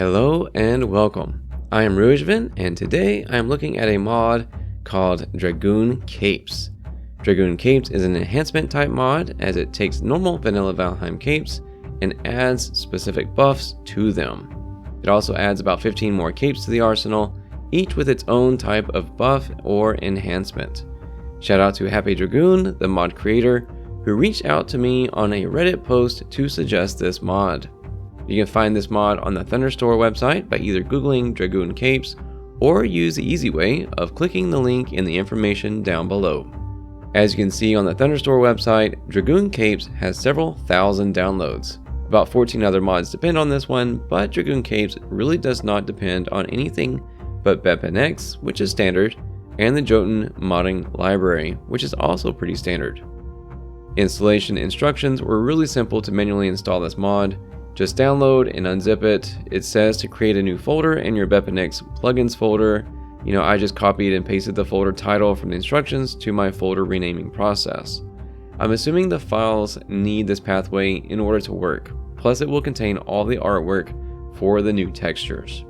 Hello and welcome. I am Rujvin, and today I am looking at a mod called DragoonCapes. DragoonCapes is an enhancement type mod as it takes normal vanilla Valheim capes and adds specific buffs to them. It also adds about 15 more capes to the arsenal, each with its own type of buff or enhancement. Shout out to Happy Dragoon, the mod creator, who reached out to me on a Reddit post to suggest this mod. You can find this mod on the Thunderstore website by either googling DragoonCapes or use the easy way of clicking the link in the information down below. As you can see on the Thunderstore website, DragoonCapes has several thousand downloads. About 14 other mods depend on this one, but DragoonCapes really does not depend on anything but BepInEx, which is standard, and the Jotun modding library, which is also pretty standard. Installation instructions were really simple to manually install this mod. Just download and unzip it. It says to create a new folder in your BepInEx plugins folder. I just copied and pasted the folder title from the instructions to my folder renaming process. I'm assuming the files need this pathway in order to work. Plus it will contain all the artwork for the new textures.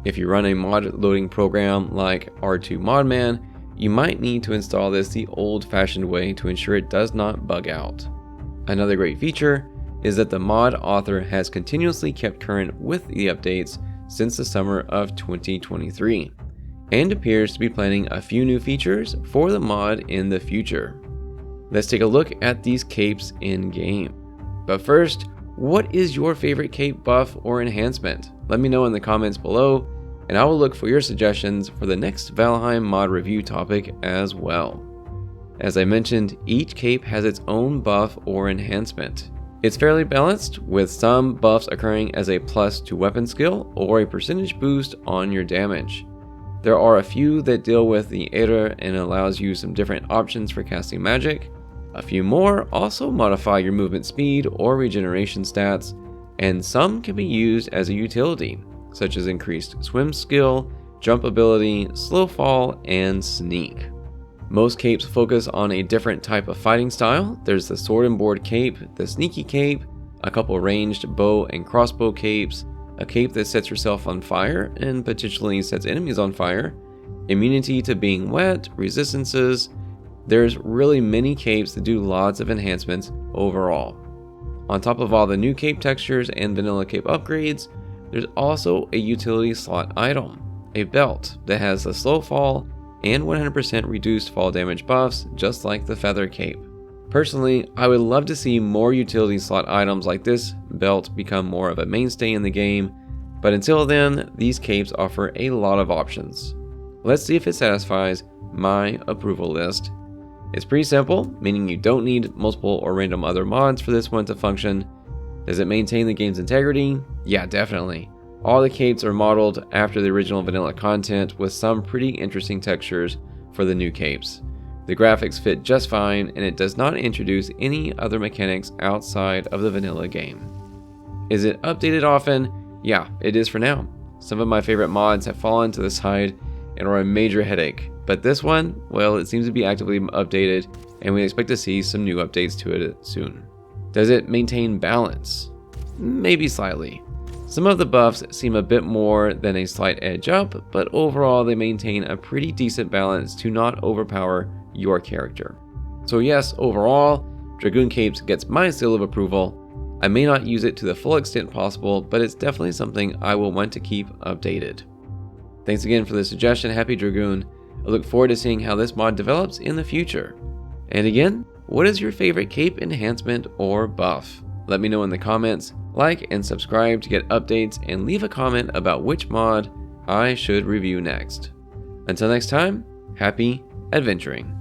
If you run a mod loading program like R2Modman, you might need to install this the old-fashioned way to ensure it does not bug out. Another great feature is that the mod author has continuously kept current with the updates since the summer of 2023, and appears to be planning a few new features for the mod in the future. Let's take a look at these capes in game. But first, what is your favorite cape buff or enhancement? Let me know in the comments below, and I will look for your suggestions for the next Valheim mod review topic as well. As I mentioned, each cape has its own buff or enhancement. It's fairly balanced, with some buffs occurring as a plus to weapon skill or a percentage boost on your damage. There are a few that deal with the Aether and allows you some different options for casting magic. A few more also modify your movement speed or regeneration stats, and some can be used as a utility, such as increased swim skill, jump ability, slow fall, and sneak. Most capes focus on a different type of fighting style. There's the sword and board cape, the sneaky cape, a couple ranged bow and crossbow capes, a cape that sets yourself on fire and potentially sets enemies on fire, immunity to being wet, resistances. There's really many capes that do lots of enhancements overall. On top of all the new cape textures and vanilla cape upgrades, there's also a utility slot item, a belt that has a slow fall and 100% reduced fall damage buffs, just like the feather cape. Personally, I would love to see more utility slot items like this belt become more of a mainstay in the game, but until then, these capes offer a lot of options. Let's see if it satisfies my approval list. It's pretty simple, meaning you don't need multiple or random other mods for this one to function. Does it maintain the game's integrity? Yeah, definitely. All the capes are modeled after the original vanilla content with some pretty interesting textures for the new capes. The graphics fit just fine, and it does not introduce any other mechanics outside of the vanilla game. Is it updated often? Yeah, it is for now. Some of my favorite mods have fallen to the side and are a major headache, but this one, well, it seems to be actively updated, and we expect to see some new updates to it soon. Does it maintain balance? Maybe slightly. Some of the buffs seem a bit more than a slight edge up, but overall they maintain a pretty decent balance to not overpower your character. So yes, overall, DragoonCapes gets my seal of approval. I may not use it to the full extent possible, but it's definitely something I will want to keep updated. Thanks again for the suggestion, Happy Dragoon. I look forward to seeing how this mod develops in the future. And again, what is your favorite cape enhancement or buff? Let me know in the comments. Like and subscribe to get updates, and leave a comment about which mod I should review next. Until next time, happy adventuring.